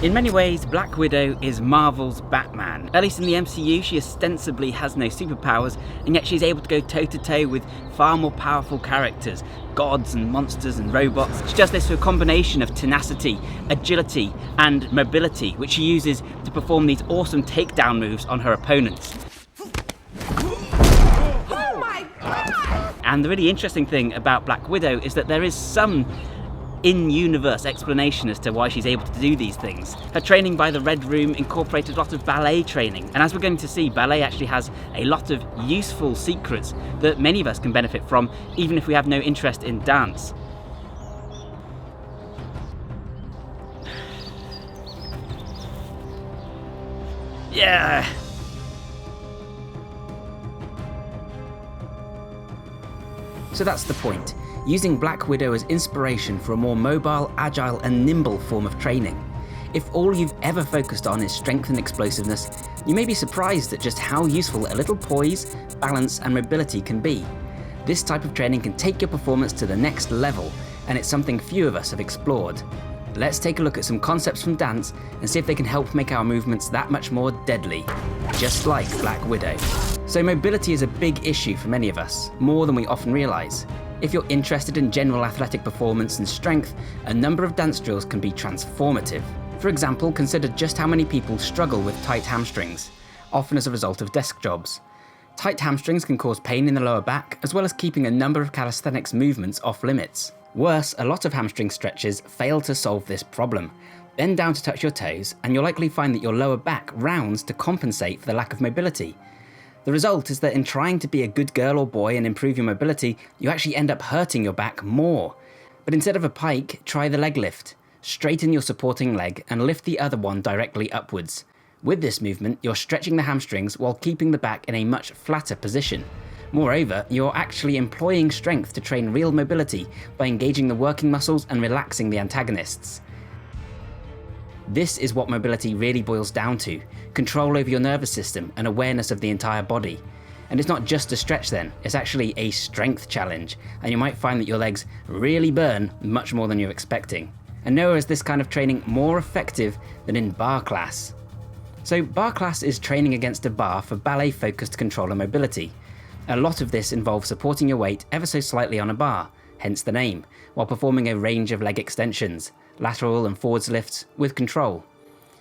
In many ways, Black Widow is Marvel's Batman. At least in the MCU, she ostensibly has no superpowers, and yet she's able to go toe-to-toe with far more powerful characters, gods and monsters and robots. She does this through a combination of tenacity, agility, and mobility, which she uses to perform these awesome takedown moves on her opponents. Oh my God! And the really interesting thing about Black Widow is that there is some in-universe explanation as to why she's able to do these things. Her training by the Red Room incorporated a lot of ballet training, and as we're going to see, ballet actually has a lot of useful secrets that many of us can benefit from, even if we have no interest in dance. Yeah! So that's the point. Using Black Widow as inspiration for a more mobile, agile and nimble form of training. If all you've ever focused on is strength and explosiveness, you may be surprised at just how useful a little poise, balance and mobility can be. This type of training can take your performance to the next level, and it's something few of us have explored. Let's take a look at some concepts from dance and see if they can help make our movements that much more deadly, just like Black Widow. So mobility is a big issue for many of us, more than we often realise. If you're interested in general athletic performance and strength, a number of dance drills can be transformative. For example, consider just how many people struggle with tight hamstrings, often as a result of desk jobs. Tight hamstrings can cause pain in the lower back, as well as keeping a number of calisthenics movements off limits. Worse, a lot of hamstring stretches fail to solve this problem. Bend down to touch your toes, and you'll likely find that your lower back rounds to compensate for the lack of mobility. The result is that in trying to be a good girl or boy and improve your mobility, you actually end up hurting your back more. But instead of a pike, try the leg lift. Straighten your supporting leg and lift the other one directly upwards. With this movement, you're stretching the hamstrings while keeping the back in a much flatter position. Moreover, you're actually employing strength to train real mobility by engaging the working muscles and relaxing the antagonists. This is what mobility really boils down to: control over your nervous system and awareness of the entire body. And it's not just a stretch then, it's actually a strength challenge, and you might find that your legs really burn much more than you're expecting. And nowhere is this kind of training more effective than in barre class. So barre class is training against a bar for ballet-focused control and mobility. A lot of this involves supporting your weight ever so slightly on a bar, hence the name, while performing a range of leg extensions, lateral and forwards lifts with control.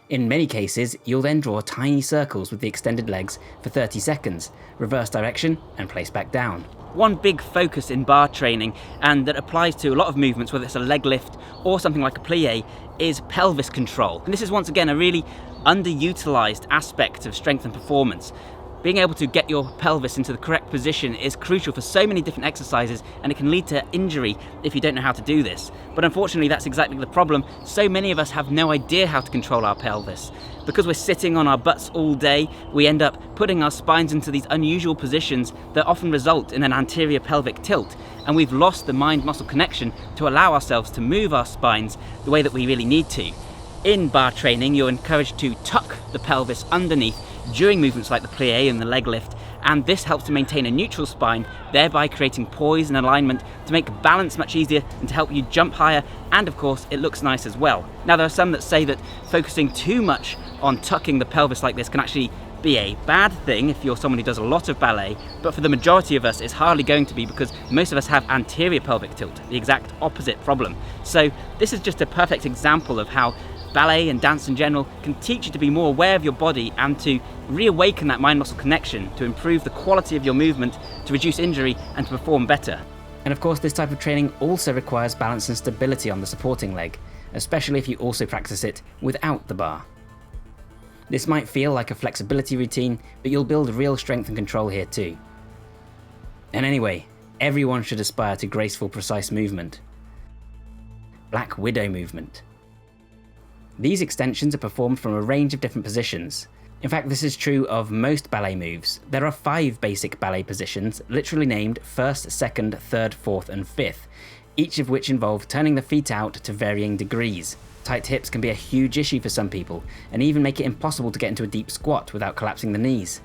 In many cases, you'll then draw tiny circles with the extended legs for 30 seconds, reverse direction and place back down. One big focus in barre training, and that applies to a lot of movements, whether it's a leg lift or something like a plie, is pelvis control. And this is once again a really underutilized aspect of strength and performance. Being able to get your pelvis into the correct position is crucial for so many different exercises, and it can lead to injury if you don't know how to do this. But unfortunately, that's exactly the problem. So many of us have no idea how to control our pelvis. Because we're sitting on our butts all day, we end up putting our spines into these unusual positions that often result in an anterior pelvic tilt, and we've lost the mind-muscle connection to allow ourselves to move our spines the way that we really need to. In barre training, you're encouraged to tuck the pelvis underneath during movements like the plie and the leg lift, and this helps to maintain a neutral spine, thereby creating poise and alignment to make balance much easier and to help you jump higher, and of course it looks nice as well. Now there are some that say that focusing too much on tucking the pelvis like this can actually be a bad thing if you're someone who does a lot of ballet, but for the majority of us it's hardly going to be, because most of us have anterior pelvic tilt, the exact opposite problem. So this is just a perfect example of how ballet and dance in general can teach you to be more aware of your body and to reawaken that mind-muscle connection to improve the quality of your movement, to reduce injury and to perform better. And of course, this type of training also requires balance and stability on the supporting leg, especially if you also practice it without the bar. This might feel like a flexibility routine, but you'll build real strength and control here too. And anyway, everyone should aspire to graceful, precise movement. Black Widow movement. These extensions are performed from a range of different positions. In fact, this is true of most ballet moves. There are 5 basic ballet positions, literally named 1st, 2nd, 3rd, 4th and 5th, each of which involve turning the feet out to varying degrees. Tight hips can be a huge issue for some people, and even make it impossible to get into a deep squat without collapsing the knees.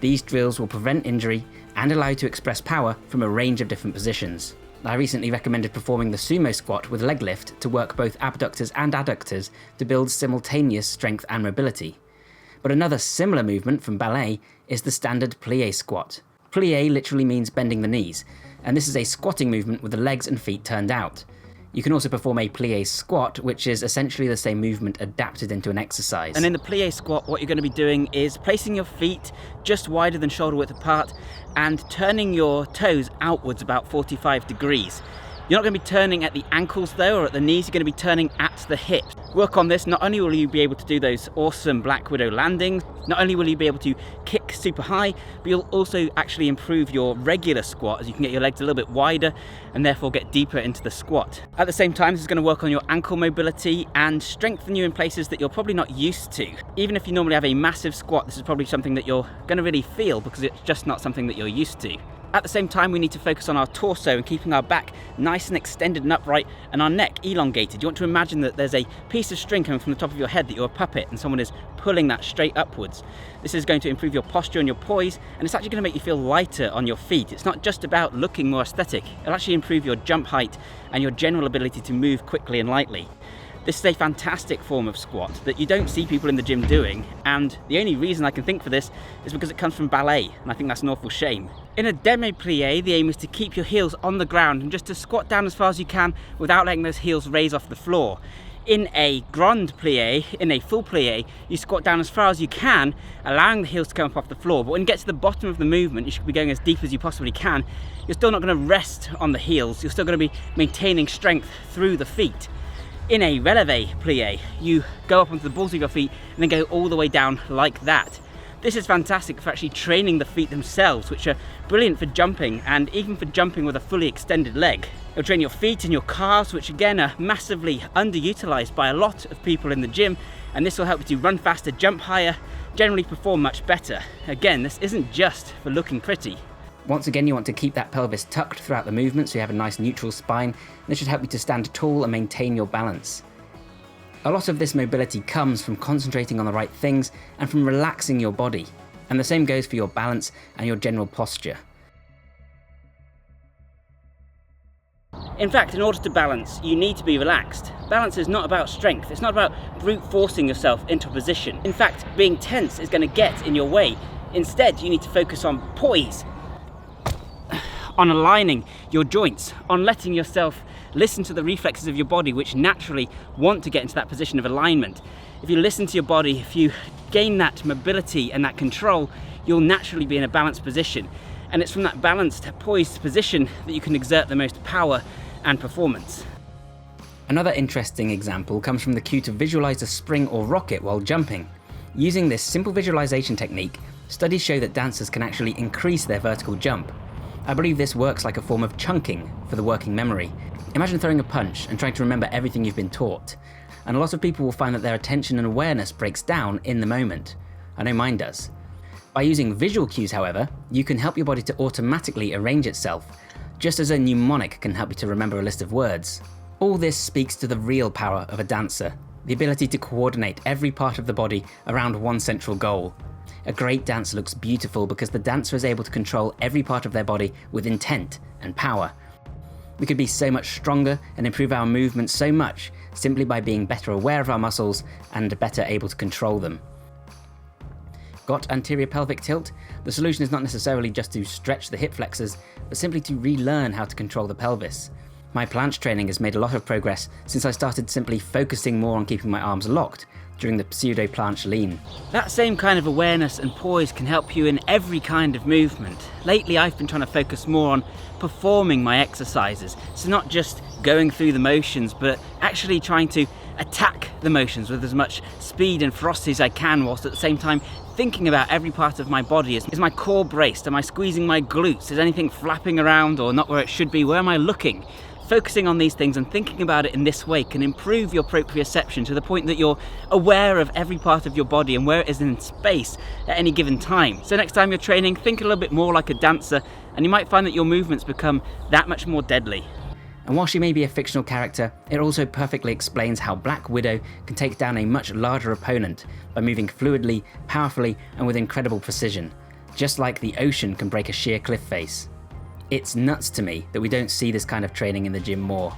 These drills will prevent injury and allow you to express power from a range of different positions. I recently recommended performing the sumo squat with leg lift to work both abductors and adductors to build simultaneous strength and mobility. But another similar movement from ballet is the standard plie squat. Plie literally means bending the knees, and this is a squatting movement with the legs and feet turned out. You can also perform a plie squat, which is essentially the same movement adapted into an exercise. And in the plie squat, what you're going to be doing is placing your feet just wider than shoulder width apart and turning your toes outwards about 45 degrees. You're not going to be turning at the ankles though, or at the knees, you're going to be turning at the hips. Work on this, not only will you be able to do those awesome Black Widow landings, not only will you be able to kick super high, but you'll also actually improve your regular squat as you can get your legs a little bit wider and therefore get deeper into the squat. At the same time, this is going to work on your ankle mobility and strengthen you in places that you're probably not used to. Even if you normally have a massive squat, this is probably something that you're going to really feel because it's just not something that you're used to. At the same time, we need to focus on our torso and keeping our back nice and extended and upright and our neck elongated. You want to imagine that there's a piece of string coming from the top of your head, that you're a puppet and someone is pulling that straight upwards. This is going to improve your posture and your poise, and it's actually going to make you feel lighter on your feet. It's not just about looking more aesthetic, it'll actually improve your jump height and your general ability to move quickly and lightly. This is a fantastic form of squat that you don't see people in the gym doing, and the only reason I can think for this is because it comes from ballet, and I think that's an awful shame. In a demi-plie, the aim is to keep your heels on the ground and just to squat down as far as you can without letting those heels raise off the floor. In a grand plie, in a full plie, you squat down as far as you can, allowing the heels to come up off the floor, but when you get to the bottom of the movement, you should be going as deep as you possibly can. You're still not going to rest on the heels, you're still going to be maintaining strength through the feet. In a releve plie, you go up onto the balls of your feet and then go all the way down like that. This is fantastic for actually training the feet themselves, which are brilliant for jumping and even for jumping with a fully extended leg. It'll train your feet and your calves, which again are massively underutilized by a lot of people in the gym, and this will help you to run faster, jump higher, generally perform much better. Again, this isn't just for looking pretty. Once again, you want to keep that pelvis tucked throughout the movement so you have a nice neutral spine. This should help you to stand tall and maintain your balance. A lot of this mobility comes from concentrating on the right things and from relaxing your body. And the same goes for your balance and your general posture. In fact, in order to balance, you need to be relaxed. Balance is not about strength, it's not about brute forcing yourself into a position. In fact, being tense is going to get in your way. Instead, you need to focus on poise, on aligning your joints, on letting yourself listen to the reflexes of your body which naturally want to get into that position of alignment. If you listen to your body, if you gain that mobility and that control, you'll naturally be in a balanced position. And it's from that balanced, poised position that you can exert the most power and performance. Another interesting example comes from the cue to visualize a spring or rocket while jumping. Using this simple visualization technique, studies show that dancers can actually increase their vertical jump. I believe this works like a form of chunking for the working memory. Imagine throwing a punch and trying to remember everything you've been taught. And a lot of people will find that their attention and awareness breaks down in the moment. I know mine does. By using visual cues, however, you can help your body to automatically arrange itself, just as a mnemonic can help you to remember a list of words. All this speaks to the real power of a dancer, the ability to coordinate every part of the body around one central goal. A great dance looks beautiful because the dancer is able to control every part of their body with intent and power. We could be so much stronger and improve our movement so much simply by being better aware of our muscles and better able to control them. Got anterior pelvic tilt? The solution is not necessarily just to stretch the hip flexors, but simply to relearn how to control the pelvis. My planche training has made a lot of progress since I started simply focusing more on keeping my arms locked during the pseudo planche lean. That same kind of awareness and poise can help you in every kind of movement. Lately I've been trying to focus more on performing my exercises, so not just going through the motions, but actually trying to attack the motions with as much speed and ferocity as I can, whilst at the same time thinking about every part of my body. Is my core braced? Am I squeezing my glutes? Is anything flapping around or not where it should be? Where am I looking? Focusing on these things and thinking about it in this way can improve your proprioception to the point that you're aware of every part of your body and where it is in space at any given time. So next time you're training, think a little bit more like a dancer, and you might find that your movements become that much more deadly. And while she may be a fictional character, it also perfectly explains how Black Widow can take down a much larger opponent by moving fluidly, powerfully, and with incredible precision, just like the ocean can break a sheer cliff face. It's nuts to me that we don't see this kind of training in the gym more.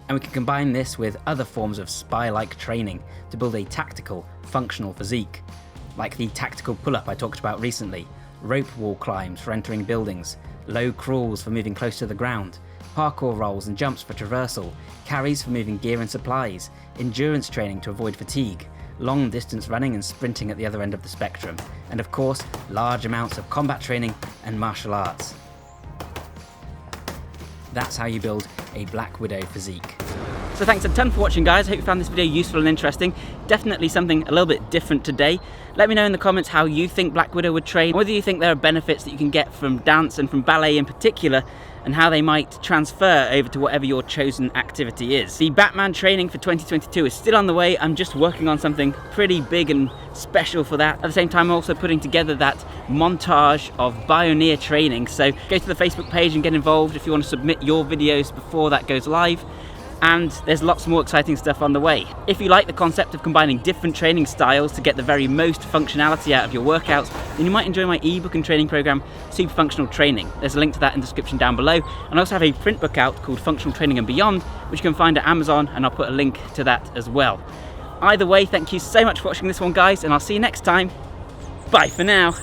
And we can combine this with other forms of spy-like training to build a tactical, functional physique, like the tactical pull-up I talked about recently, rope wall climbs for entering buildings, low crawls for moving close to the ground, parkour rolls and jumps for traversal, carries for moving gear and supplies, endurance training to avoid fatigue, long distance running and sprinting at the other end of the spectrum, and of course, large amounts of combat training and martial arts. That's how you build a Black Widow physique. So thanks a ton for watching, guys. I hope you found this video useful and interesting. Definitely something a little bit different today. Let me know in the comments how you think Black Widow would train, whether you think there are benefits that you can get from dance and from ballet in particular, and how they might transfer over to whatever your chosen activity is. The Batman training for 2022 is still on the way. I'm just working on something pretty big and special for that. At the same time, I'm also putting together that montage of Pioneer training. So go to the Facebook page and get involved if you want to submit your videos before that goes live. And there's lots more exciting stuff on the way. If you like the concept of combining different training styles to get the very most functionality out of your workouts, then you might enjoy my ebook and training program, Super Functional Training. There's a link to that in the description down below. And I also have a print book out called Functional Training and Beyond, which you can find at Amazon, and I'll put a link to that as well. Either way, thank you so much for watching this one, guys, and I'll see you next time. Bye for now.